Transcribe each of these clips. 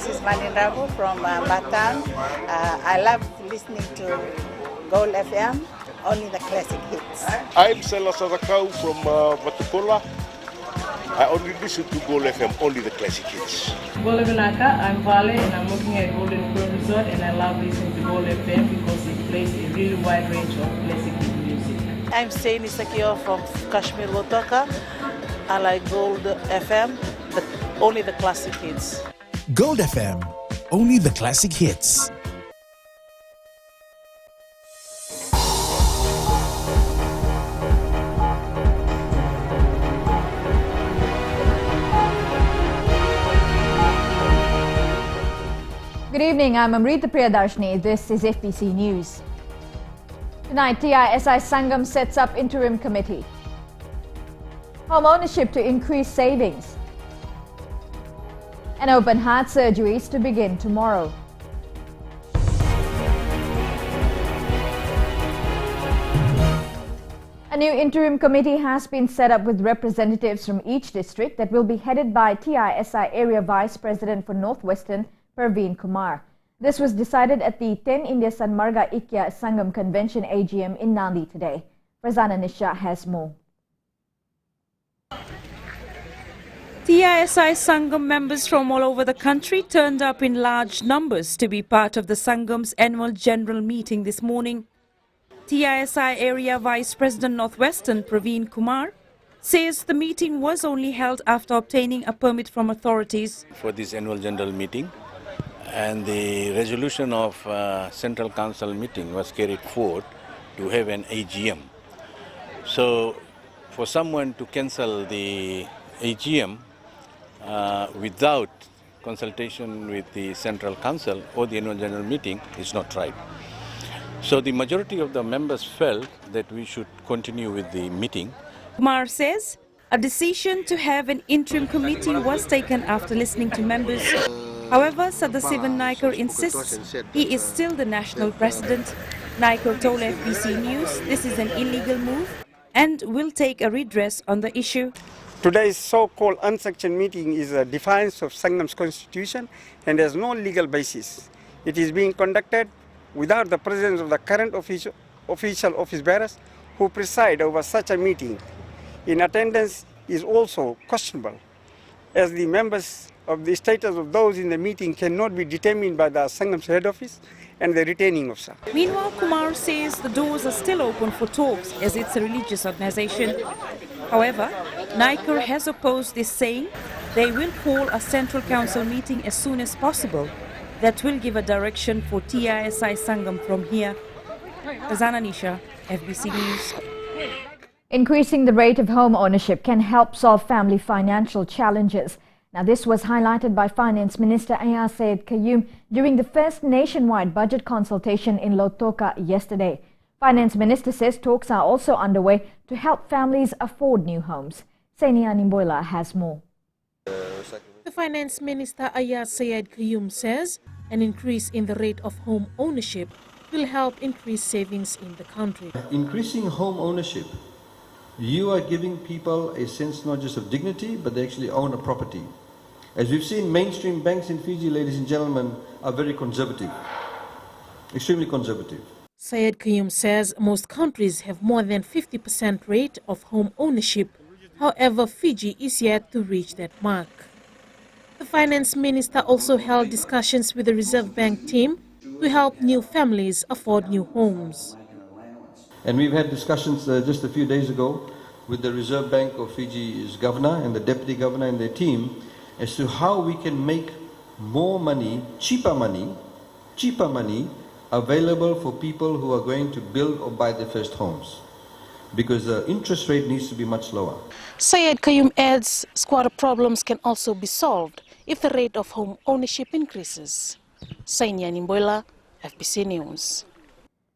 this is Maninrabu from Batam. I love listening to Gold FM, only the classic hits. I'm Sela Sadakau from Vatupula. I only listen to Gold FM, only the classic hits. Gold Benaka, I'm Vale and I'm working at Golden Pro Resort, and I love listening to Gold FM because it plays a really wide range of classic hit music. I'm Saini Sakio from Kashmir Wotoka. I like Gold FM, but only the classic hits. Gold FM, only the classic hits. Good evening, I'm Amrita Priyadarshini. This is FBC News. Tonight, TII Sangam sets up interim committee. Home ownership to increase savings. And open heart surgeries to begin tomorrow. A new interim committee has been set up with representatives from each district that will be headed by TISI Area Vice President for Northwestern, Praveen Kumar. This was decided at the 10 India Sanmarga Ikya Sangam Convention AGM in Nandi today. Fazana Nisha has more. TISI Sangam members from all over the country turned up in large numbers to be part of the Sangam's annual general meeting this morning. TISI Area Vice President Northwestern Praveen Kumar says the meeting was only held after obtaining a permit from authorities. For this annual general meeting, and the resolution of Central Council meeting was carried forward to have an AGM. So for someone to cancel the AGM without consultation with the Central Council or the annual general meeting is not right. So the majority of the members felt that we should continue with the meeting. Kumar says a decision to have an interim committee was taken after listening to members. However, Sadasivan Naikar insists he is still the national president. Naikar told FBC News this is an illegal move and will take a redress on the issue. Today's so-called unsanctioned meeting is a defiance of Sangam's constitution and has no legal basis. It is being conducted without the presence of the current official office bearers who preside over such a meeting. In attendance is also questionable, as the members of the status of those in the meeting cannot be determined by the Sangam's head office and the retaining officer. Meanwhile, Kumar says the doors are still open for talks as it's a religious organization. However, Naikar has opposed this, saying they will call a Central Council meeting as soon as possible that will give a direction for TISI Sangam from here. Kazana Nisha, FBC News. Increasing the rate of home ownership can help solve family financial challenges. Now, this was highlighted by Finance Minister Ayaz Sayed Qayyum during the first nationwide budget consultation in Lautoka yesterday. Finance Minister says talks are also underway to help families afford new homes. Senia Nimboila has more. The Finance Minister Ayaz Sayed Qayyum says an increase in the rate of home ownership will help increase savings in the country. Increasing home ownership, you are giving people a sense not just of dignity, but they actually own a property. As we've seen, mainstream banks in Fiji, ladies and gentlemen, are very conservative, extremely conservative. Sayed Qayyum says most countries have more than 50% rate of home ownership. However, Fiji is yet to reach that mark. The Finance Minister also held discussions with the Reserve Bank team to help new families afford new homes. And we've had discussions just a few days ago with the Reserve Bank of Fiji's governor and the deputy governor and their team as to how we can make more money, cheaper money available for people who are going to build or buy their first homes, because the interest rate needs to be much lower. Sayed Qayyum adds squatter problems can also be solved if the rate of home ownership increases. Sainya Nimboila, FBC News.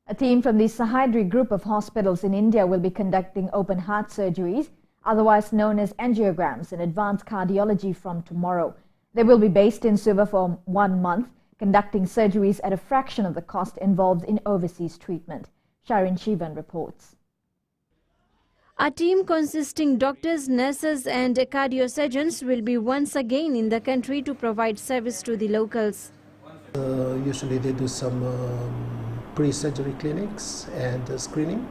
A team from the Sahadri group of hospitals in India will be conducting open heart surgeries, otherwise known as angiograms, in advanced cardiology from tomorrow. They will be based in Suva for 1 month, conducting surgeries at a fraction of the cost involved in overseas treatment. Sharon Shivan reports. A team consisting doctors, nurses and cardiosurgeons will be once again in the country to provide service to the locals. Usually they do some pre-surgery clinics and screening.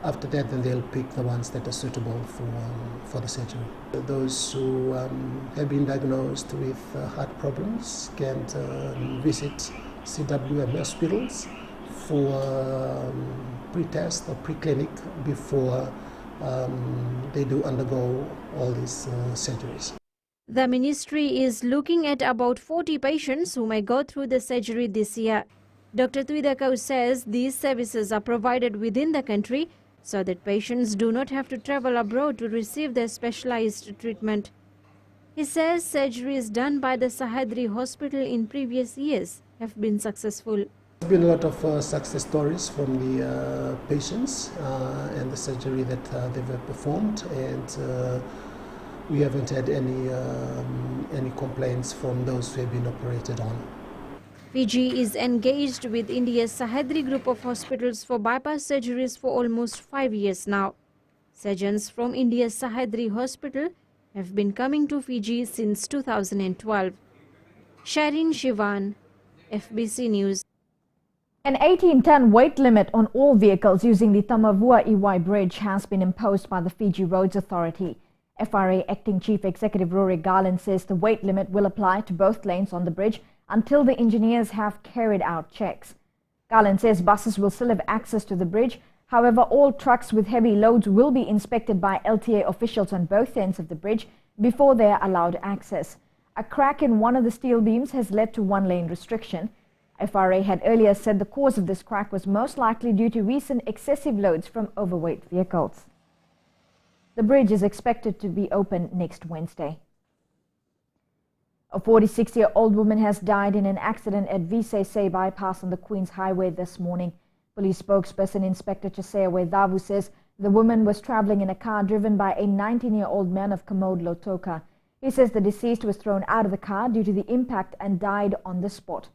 After that, then they'll pick the ones that are suitable for the surgery. Those who have been diagnosed with heart problems can visit CWM hospitals for pre-test or pre-clinic before they do undergo all these surgeries. The ministry is looking at about 40 patients who may go through the surgery this year. Dr. Tuidakau says these services are provided within the country so that patients do not have to travel abroad to receive their specialized treatment. He says surgeries done by the Sahyadri Hospital in previous years have been successful. There's been a lot of success stories from the patients and the surgery that they've performed, and we haven't had any complaints from those who have been operated on. Fiji is engaged with India's Sahyadri group of hospitals for bypass surgeries for almost 5 years now. Surgeons from India's Sahyadri Hospital have been coming to Fiji since 2012. Shireen Shivan, FBC News. An 18-ton weight limit on all vehicles using the Tamavua-Iwai Bridge has been imposed by the Fiji Roads Authority. FRA Acting Chief Executive Rory Garland says the weight limit will apply to both lanes on the bridge until the engineers have carried out checks. Garland says buses will still have access to the bridge. However, all trucks with heavy loads will be inspected by LTA officials on both ends of the bridge before they are allowed access. A crack in one of the steel beams has led to one-lane restriction. FRA had earlier said the cause of this crack was most likely due to recent excessive loads from overweight vehicles. The bridge is expected to be open next Wednesday. A 46-year-old woman has died in an accident at Fbctv bypass on the Queen's Highway this morning. Police spokesperson Inspector Chesea Wedavu says the woman was travelling in a car driven by a 19-year-old man of Commode Lotoka. He says the deceased was thrown out of the car due to the impact and died on the spot.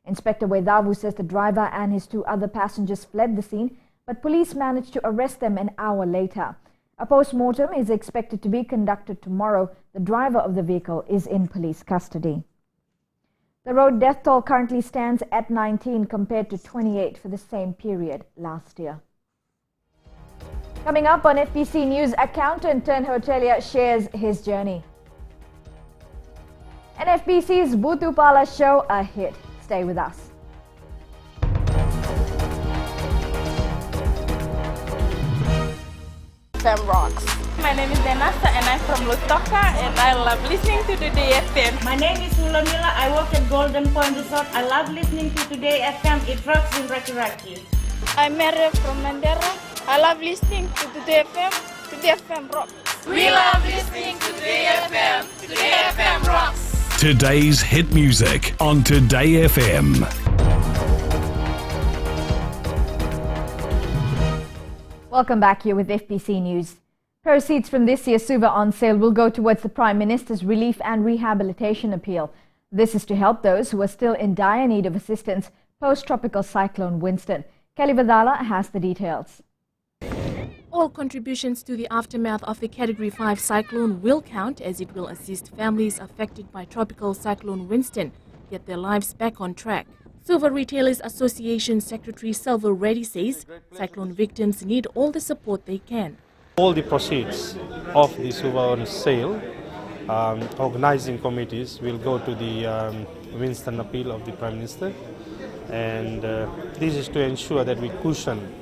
Inspector Wedavu says the driver and his 2 other passengers fled the scene, but police managed to arrest them an hour later. A post-mortem is expected to be conducted tomorrow. The driver of the vehicle is in police custody. The road death toll currently stands at 19 compared to 28 for the same period last year. Coming up on FBC News, accountant turned hotelier shares his journey. And FBC's Butupala show a hit. Stay with us. FM rocks. My name is Denasa and I'm from Lotoka and I love listening to Today FM. My name is Ulamila. I work at Golden Point Resort. I love listening to Today FM. It rocks in Raki Raki. I'm Mary from Mandera. I love listening to Today FM. Today FM rocks. We love listening to Today FM. Today FM rocks. Today's hit music on Today FM. Welcome back here with FBC News. Proceeds from this year's Suva on sale will go towards the Prime Minister's relief and rehabilitation appeal. This is to help those who are still in dire need of assistance post-tropical cyclone Winston. Kelly Vadala has the details. All contributions to the aftermath of the Category 5 cyclone will count, as it will assist families affected by tropical cyclone Winston get their lives back on track. Silver Retailers Association Secretary Silver Reddy says cyclone victims need all the support they can. All the proceeds of the Suva on sale, organizing committees will go to the Winston appeal of the Prime Minister, and this is to ensure that we cushion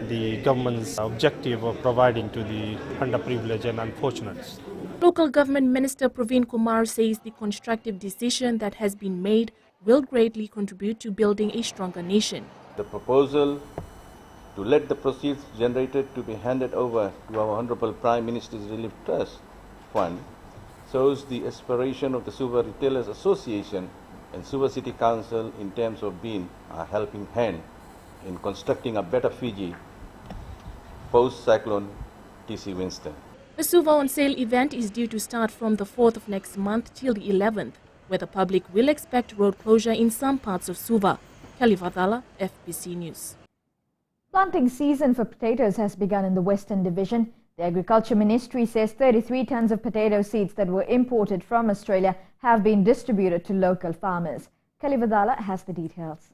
the government's objective of providing to the underprivileged and unfortunates. Local Government Minister Praveen Kumar says the constructive decision that has been made will greatly contribute to building a stronger nation. The proposal to let the proceeds generated to be handed over to our Honorable Prime Minister's Relief Trust Fund shows the aspiration of the Suva Retailers Association and Suva City Council in terms of being a helping hand in constructing a better Fiji post-cyclone TC Winston. The Suva on sale event is due to start from the 4th of next month till the 11th, where the public will expect road closure in some parts of Suva. Kelly Vadala, FBC News. Planting season for potatoes has begun in the Western Division. The Agriculture Ministry says 33 tons of potato seeds that were imported from Australia have been distributed to local farmers. Kelly Vadala has the details.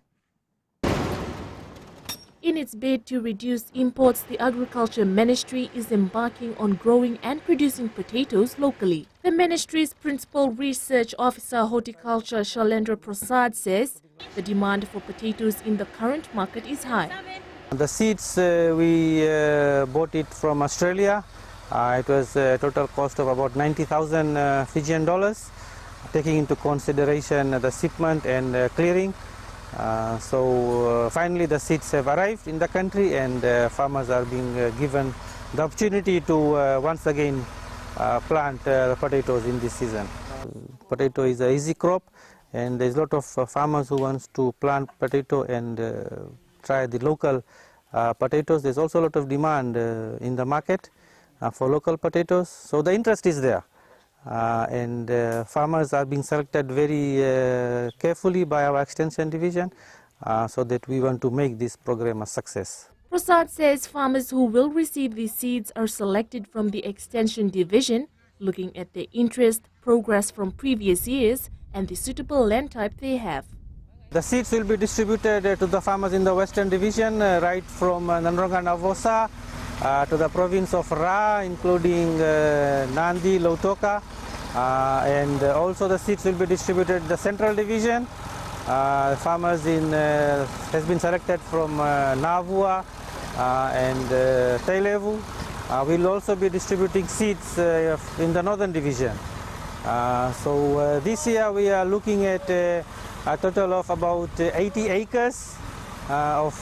In its bid to reduce imports, the Agriculture Ministry is embarking on growing and producing potatoes locally. The ministry's Principal Research Officer Horticulture Shailendra Prasad says the demand for potatoes in the current market is high. The seeds we bought it from Australia. It was a total cost of about 90,000 Fijian dollars, taking into consideration the shipment and clearing. Finally the seeds have arrived in the country, and farmers are being given the opportunity to once again plant potatoes in this season. Potato is an easy crop, and there's a lot of farmers who wants to plant potato and try the local potatoes. There's also a lot of demand in the market for local potatoes, so the interest is there. Farmers are being selected very carefully by our extension division, so that we want to make this program a success. Prasad says farmers who will receive these seeds are selected from the extension division, looking at their interest, progress from previous years, and the suitable land type they have. The seeds will be distributed to the farmers in the Western Division, right from Nanrongan Avosa to the province of Ra, including Nandi, Lautoka, and also the seeds will be distributed to the Central Division. Farmers has been selected from Navua and Tailevu. We'll also be distributing seeds in the Northern Division. This year we are looking at a total of about 80 acres of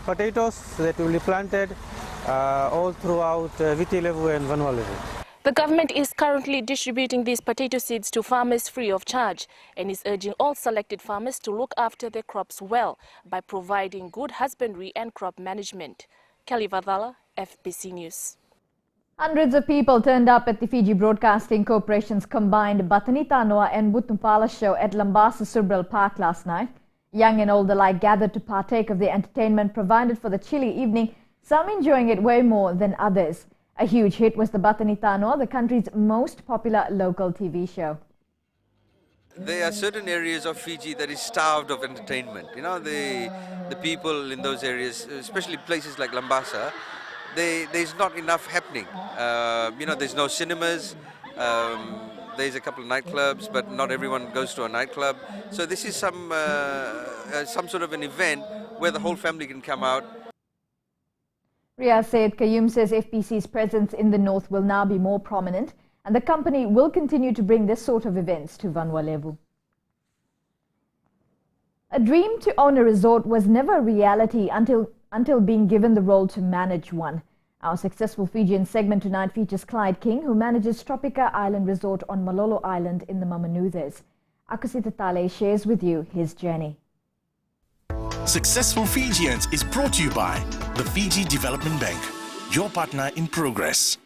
potatoes that will be planted all throughout Viti Levu and Vanua Levu. The government is currently distributing these potato seeds to farmers free of charge and is urging all selected farmers to look after their crops well by providing good husbandry and crop management. Kelly Vadala, FBC News. Hundreds of people turned up at the Fiji Broadcasting Corporation's combined Batani Tanoa and Butumpala show at Lambasa Subral Park last night. Young and old alike gathered to partake of the entertainment provided for the chilly evening, some enjoying it way more than others. A huge hit was the Batani Tanoa, the country's most popular local TV show. There are certain areas of Fiji that is starved of entertainment. You know, the people in those areas, especially places like Lambasa, there's not enough happening. You know, there's no cinemas, there's a couple of nightclubs, but not everyone goes to a nightclub. So this is some sort of an event where the whole family can come out. Ria Said Kayum says FBC's presence in the north will now be more prominent, and the company will continue to bring this sort of events to Vanua Levu. A dream to own a resort was never a reality until being given the role to manage one. Our successful Fijian segment tonight features Clyde King, who manages Tropica Island Resort on Malolo Island in the Mamanuthas. Akusita Tale shares with you his journey. Successful Fijians is brought to you by the Fiji Development Bank, your partner in progress.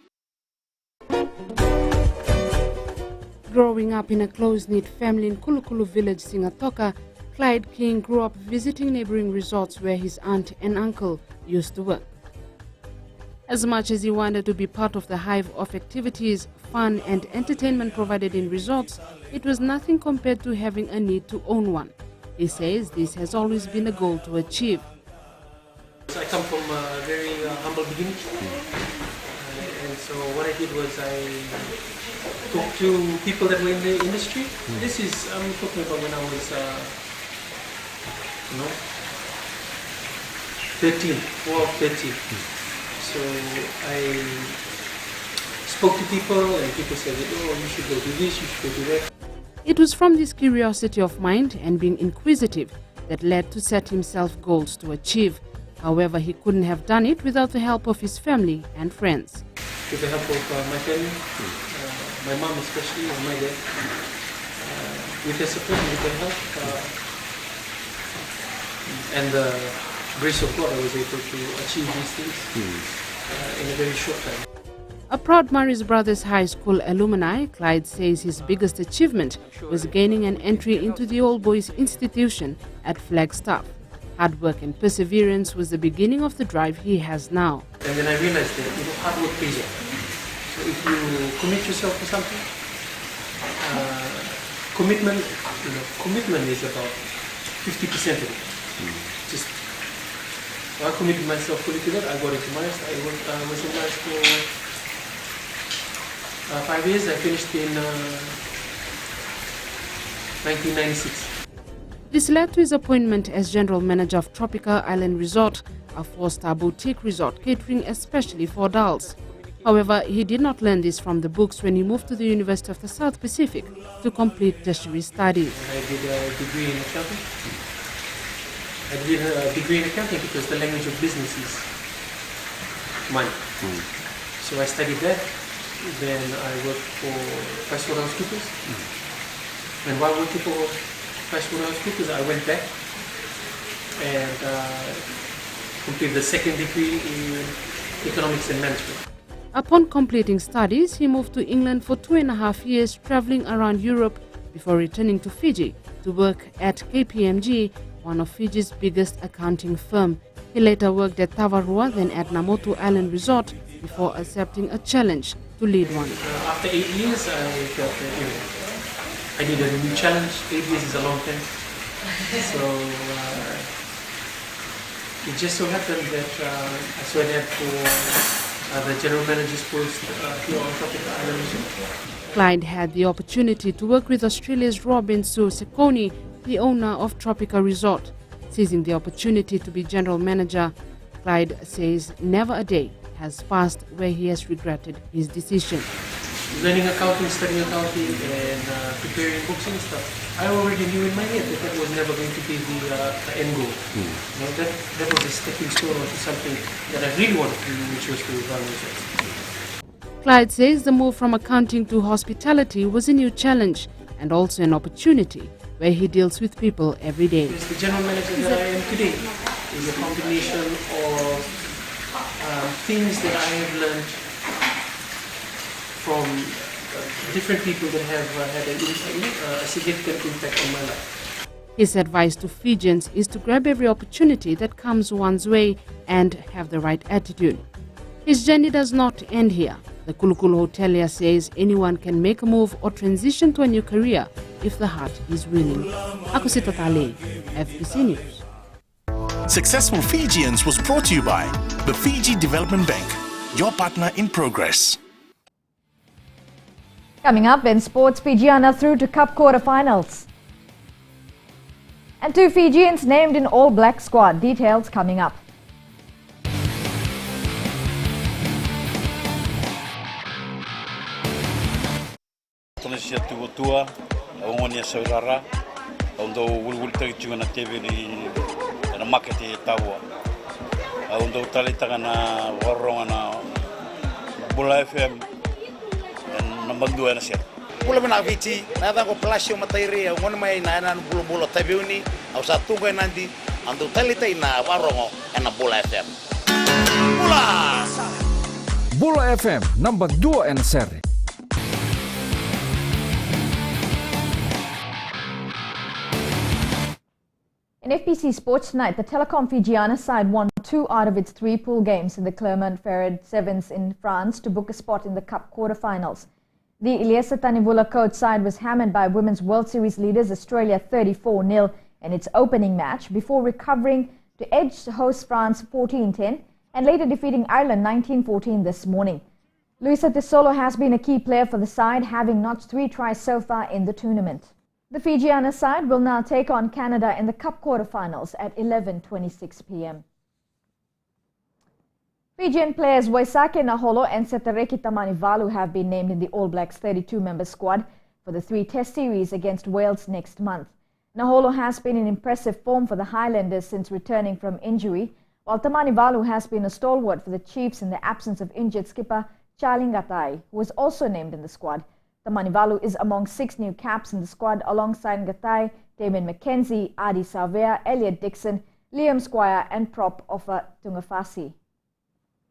Growing up in a close-knit family in Kulukulu village, Singatoka, Clyde King grew up visiting neighboring resorts where his aunt and uncle used to work. As much as he wanted to be part of the hive of activities, fun and entertainment provided in resorts, it was nothing compared to having a need to own one. He says this has always been a goal to achieve. I come from a very humble beginning, and so what I did was I talked to people that were in the industry. This is, I'm talking about when I was 13, 12, 13. So I spoke to people, and people said, oh, you should go do this, you should go do that. It was from this curiosity of mind and being inquisitive that led to set himself goals to achieve. However, he couldn't have done it without the help of his family and friends. With the help of my family, my mom especially, and my dad, with their support and with their help, and the grace of God, I was able to achieve these things in a very short time. A proud Maris Brothers High School alumni, Clyde says his biggest achievement was gaining an entry into the All Boys Institution at Flagstaff. Hard work and perseverance was the beginning of the drive he has now. And then I realized that hard work pays off. So if you commit yourself to something, commitment is about 50% of it. Just I committed myself fully to that. I got into Mars. I was in Mars for 5 years. I finished in 1996. This led to his appointment as General Manager of Tropical Island Resort, a 4-star boutique resort catering especially for adults. However, he did not learn this from the books when he moved to the University of the South Pacific to complete tertiary studies. I did a degree in accounting. I did a degree in accounting because the language of business is money. So I studied that. Then I worked for PricewaterhouseCoopers. And while working for PricewaterhouseCoopers, I went back and completed the second degree in economics and management. Upon completing studies, he moved to England for 2.5 years, traveling around Europe before returning to Fiji to work at KPMG, one of Fiji's biggest accounting firm. He later worked at Tavarua, then at Namotu Island Resort, before accepting a challenge to lead one. After 8 years, I felt that I needed a new challenge. 8 years is a long time. So it just so happened that I saw an ad for the general manager's post here on Tropical Island Resort. Clyde had the opportunity to work with Australia's Robin Sekoni, the owner of Tropical Resort. Seizing the opportunity to be general manager, Clyde says never a day has passed where he has regretted his decision. Learning accounting, studying accounting, and preparing books and stuff, I already knew in my head that that was never going to be the end goal. That was a stepping stone onto something that I really wanted to do, which was to run results. Clyde says the move from accounting to hospitality was a new challenge and also an opportunity where he deals with people every day. The general manager that I am today is a combination of things that I have learned from different people that have had a significant impact on my life. His advice to Fijians is to grab every opportunity that comes one's way and have the right attitude. His journey does not end here. The Kulukulu hotelier says anyone can make a move or transition to a new career if the heart is willing. Ako si Tatale, FBC News. Successful Fijians was brought to you by the Fiji Development Bank, your partner in progress. Coming up in sports, Fijiana through to Cup quarterfinals. And 2 Fijians named in All Black squad. Details coming up. Tunisia tua ongonia saurara ondo wulwul tagitunga na TV na market tawa ondo talitanga na waronga na Bula FM na magdua na siya pula na Fiji na da ko plasio mataire ngone mai na na bulu tabiuni au satunga nandi ondo talita na warongo na Bula FM Bula FM number 2 en seri. In FBC Sports tonight, the Telecom Fijiana side won 2 out of its 3 pool games in the Clermont-Ferrand Sevens in France to book a spot in the Cup quarterfinals. The Ilyesa Tanivula coach side was hammered by Women's World Series leaders Australia 34-0 in its opening match before recovering to edge host France 14-10 and later defeating Ireland 19-14 this morning. Luisa Tesolo has been a key player for the side, having notched 3 tries so far in the tournament. The Fijiana side will now take on Canada in the Cup quarterfinals at 11:26 p.m. Fijian players Waisake Naholo and Setareki Tamanivalu have been named in the All Blacks 32-member squad for the 3 Test series against Wales next month. Naholo has been in impressive form for the Highlanders since returning from injury, while Tamanivalu has been a stalwart for the Chiefs in the absence of injured skipper Charlie Ngatai, who was also named in the squad. Tamanivalu is among 6 new caps in the squad alongside Ngatai, Damien McKenzie, Adi Savea, Elliot Dixon, Liam Squire and prop Ofa Tungafasi.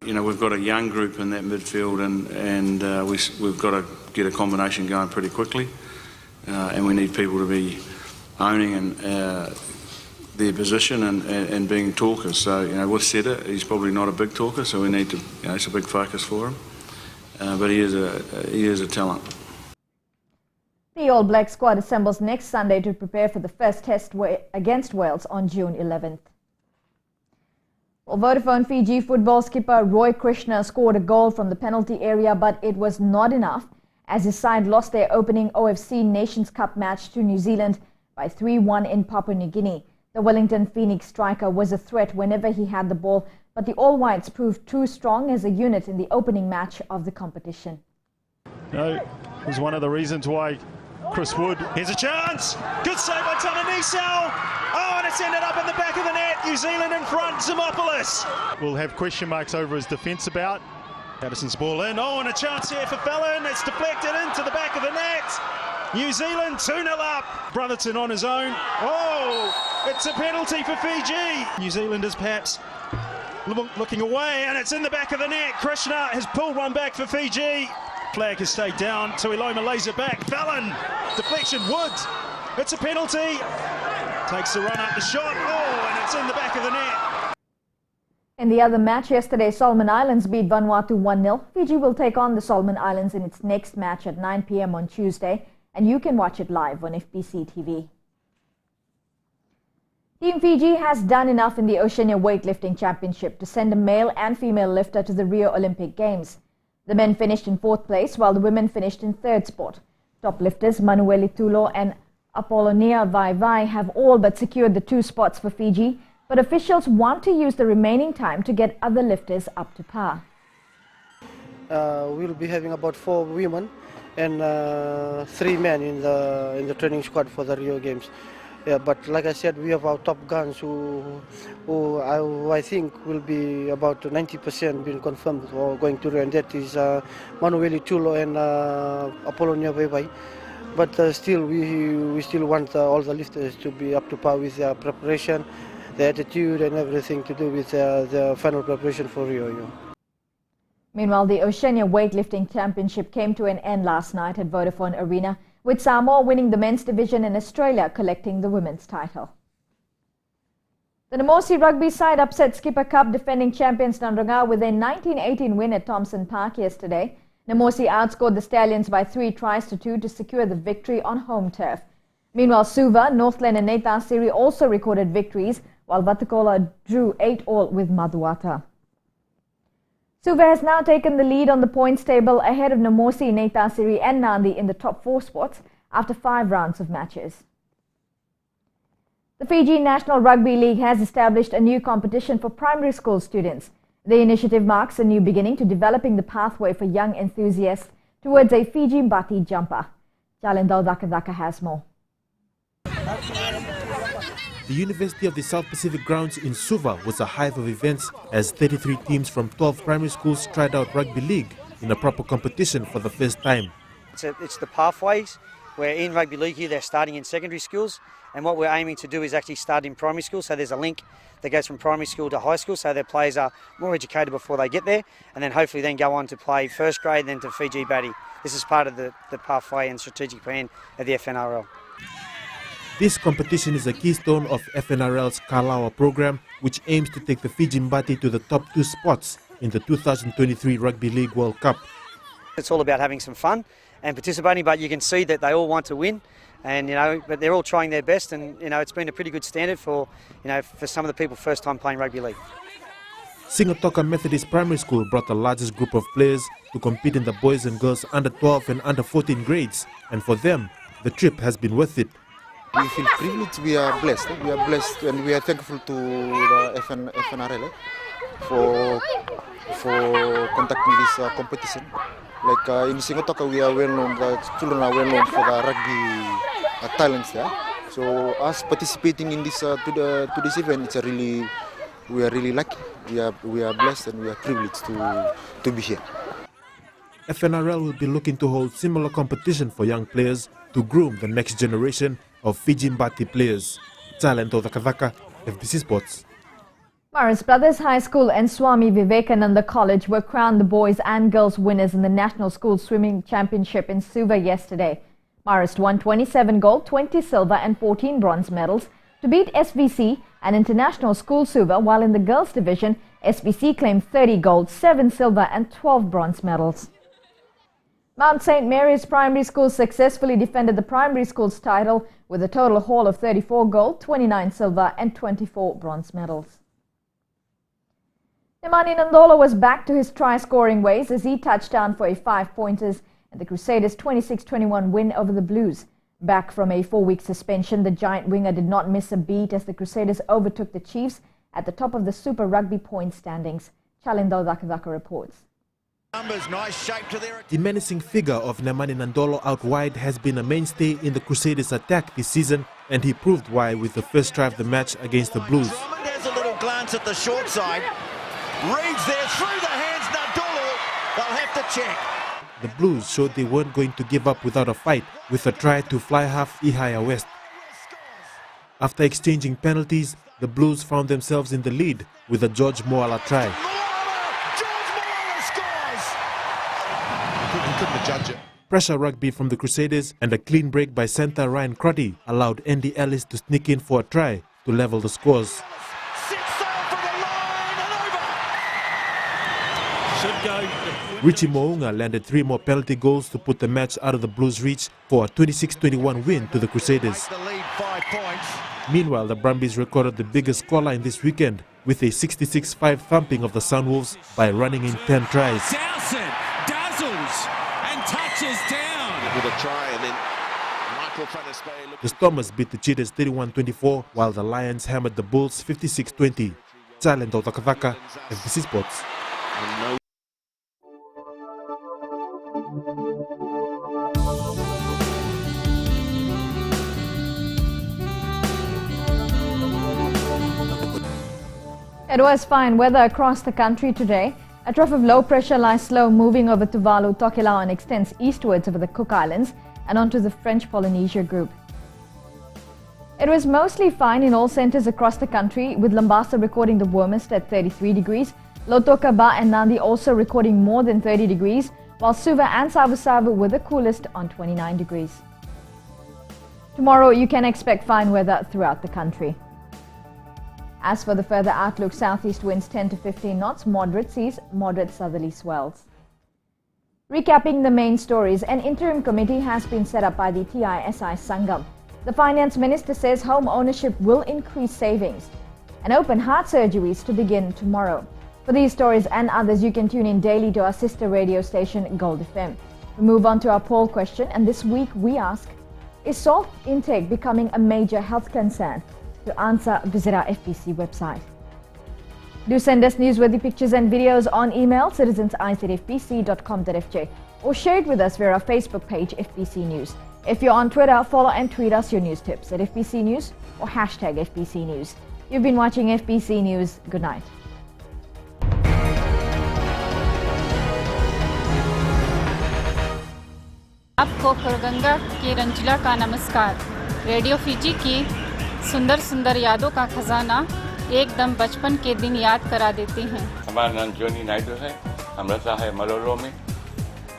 You know, we've got a young group in that midfield and we've got to get a combination going pretty quickly and we need people to be owning their position and being talkers. So, you know, with Seta, he's probably not a big talker, so we need to, you know, it's a big focus for him. but he is a talent. The All Black squad assembles next Sunday to prepare for the first test against Wales on June 11th. Well, Vodafone Fiji football skipper Roy Krishna scored a goal from the penalty area, but it was not enough as his side lost their opening OFC Nations Cup match to New Zealand by 3-1 in Papua New Guinea. The Wellington Phoenix striker was a threat whenever he had the ball, but the All Whites proved too strong as a unit in the opening match of the competition. No, it was one of the reasons why Chris Wood. Here's a chance. Good save by Tamanisau. Oh, and it's ended up in the back of the net. New Zealand in front. Zimopoulos will have question marks over his defence about. Addison's ball in. Oh, and a chance here for Fallon. It's deflected into the back of the net. New Zealand 2-0 up. Brotherton on his own. Oh, it's a penalty for Fiji. New Zealanders perhaps looking away, and it's in the back of the net. Krishna has pulled one back for Fiji. Flag has stayed down. Tuiloma lays it back. Fallon. Deflection. Wood. It's a penalty. Takes the run up the shot. Oh, and it's in the back of the net. In the other match yesterday, Solomon Islands beat Vanuatu 1-0. Fiji will take on the Solomon Islands in its next match at 9 p.m. on Tuesday, and you can watch it live on Fbctv. Team Fiji has done enough in the Oceania Weightlifting Championship to send a male and female lifter to the Rio Olympic Games. The men finished in 4th place, while the women finished in 3rd spot. Top lifters Manueli Tulo and Apollonia Vai have all but secured the 2 spots for Fiji, but officials want to use the remaining time to get other lifters up to par. We'll be having about 4 women and 3 men in the training squad for the Rio Games. Yeah, but like I said, we have our top guns who I think will be about 90% being confirmed for going to Rio, and that is Manueli Tulo and Apollonia Vai. But still, we still want all the lifters to be up to par with their preparation, their attitude, and everything to do with their final preparation for Rio. Meanwhile, the Oceania Weightlifting Championship came to an end last night at Vodafone Arena, with Samoa winning the men's division and Australia collecting the women's title. The Namosi rugby side upset Skipper Cup defending champions Nandronga with a 19-18 win at Thompson Park yesterday. Namosi outscored the Stallions by 3 tries to 2 to secure the victory on home turf. Meanwhile, Suva, Northland and Neitasiri also recorded victories, while Vatukola drew 8-all with Maduata. Suva has now taken the lead on the points table ahead of Namosi, Neitasiri and Nandi in the top 4 spots after 5 rounds of matches. The Fiji National Rugby League has established a new competition for primary school students. The initiative marks a new beginning to developing the pathway for young enthusiasts towards a Fiji Mbati jumper. Jalendal Dakadaka has more. The University of the South Pacific grounds in Suva was a hive of events as 33 teams from 12 primary schools tried out rugby league in a proper competition for the first time. It's the pathways, where in rugby league here they're starting in secondary schools, and what we're aiming to do is actually start in primary school, so there's a link that goes from primary school to high school, so their players are more educated before they get there, and then hopefully then go on to play first grade, then to Fiji Batty. This is part of the pathway and strategic plan of the FNRL. This competition is a keystone of FNRL's Kalawa program, which aims to take the Fiji Mbati to the top 2 spots in the 2023 Rugby League World Cup. It's all about having some fun and participating, but you can see that they all want to win, and but they're all trying their best, and it's been a pretty good standard for for some of the people first time playing rugby league. Singatoka Methodist Primary School brought the largest group of players to compete in the boys and girls under 12 and under 14 grades, and for them, the trip has been worth it. We feel privileged, we are blessed, and we are thankful to the FNRL for conducting this competition. Like in Singatoka, we are well known, the children are well known for the rugby talents there. So us participating in this to this event, we are really lucky. We are blessed and we are privileged to be here. FNRL will be looking to hold similar competition for young players to groom the next generation of Fiji Mbati players. Talento Dakadaka, FBC Sports. Maris Brothers High School and Swami Vivekananda College were crowned the boys and girls winners in the National School Swimming Championship in Suva yesterday. Marist won 27 gold, 20 silver and 14 bronze medals to beat SVC and International School Suva, while in the girls division, SVC claimed 30 gold, 7 silver and 12 bronze medals. Mount St. Mary's Primary School successfully defended the primary school's title with a total haul of 34 gold, 29 silver and 24 bronze medals. Nemani Nandola was back to his try-scoring ways as he touched down for a 5-pointers in the Crusaders' 26-21 win over the Blues. Back from a 4-week suspension, the giant winger did not miss a beat as the Crusaders overtook the Chiefs at the top of the Super Rugby point standings. Chalindo Dakadaka reports. The menacing figure of Nemani Nandola out wide has been a mainstay in the Crusaders' attack this season, and he proved why with the first try of the match against the Blues. There's a little glance at the short side. Reads there through the hands, Nandola. They'll have to check. The Blues showed they weren't going to give up without a fight with a try to fly half Ihaya West. After exchanging penalties, the Blues found themselves in the lead with a George Moala try. Couldn't judge it. Pressure rugby from the Crusaders and a clean break by centre Ryan Crotty allowed Andy Ellis to sneak in for a try to level the scores. Richie Mounga landed 3 more penalty goals to put the match out of the Blues' reach for a 26-21 win to the Crusaders. Meanwhile, the Brumbies recorded the biggest scoreline this weekend with a 66-5 thumping of the Sunwolves by running in 10 tries. Dowson dazzles and touches down. With a try and then Michael Fanaspe. The Stormers beat the Cheetahs 31-24 while the Lions hammered the Bulls 56-20. Chalindo Dakadaka, FBC Sports. It was fine weather across the country today. A trough of low pressure lies slow moving over Tuvalu, Tokelau and extends eastwards over the Cook Islands and onto the French Polynesia group. It was mostly fine in all centres across the country, with Lambasa recording the warmest at 33 degrees, Lautoka, Ba and Nandi also recording more than 30 degrees, while Suva and Savu were the coolest on 29 degrees. Tomorrow you can expect fine weather throughout the country. As for the further outlook, southeast winds 10 to 15 knots, moderate seas, moderate southerly swells. Recapping the main stories, an interim committee has been set up by the TII Sangam. The finance minister says home ownership will increase savings. And open heart surgeries to begin tomorrow. For these stories and others, you can tune in daily to our sister radio station, Gold FM. We move on to our poll question, and this week we ask, is salt intake becoming a major health concern? To answer, visit our FBC website. Do send us newsworthy pictures and videos on email, citizens@fbc.com.fj, or share it with us via our Facebook page, FBC News. If you're on Twitter, follow and tweet us your news tips at FBC News or hashtag FBC News. You've been watching FBC News. Good night. आपको खरगंगा के रंजिला का नमस्कार। Radio Fiji की सुंदर सुंदर यादों का खजाना एकदम बचपन के दिन याद करा देते हैं। हमारा नाम जोनी नायडू है, हम रहता है मलोलो में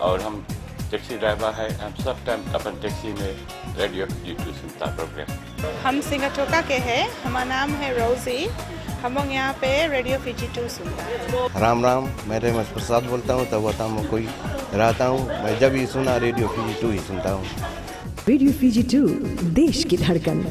और हम टैक्सी ड्राइवर है। हम सब टाइम अपन टैक्सी में रेडियो फिजी 2 सुनता प्रोग्राम। हम सिंगाटोका के हैं, हमारा नाम है रोजी। हम लोग यहाँ पे रेडियो फिजी 2 सुनता है। राम राम, मैं रेमस प्रसाद बोलता हूँ, तब वतन में कोई रहता हूँ। मैं जब भी सुना रेडियो फिजी 2 ही सुनता हूँ। रेडियो फिजी 2 देश की धड़कन।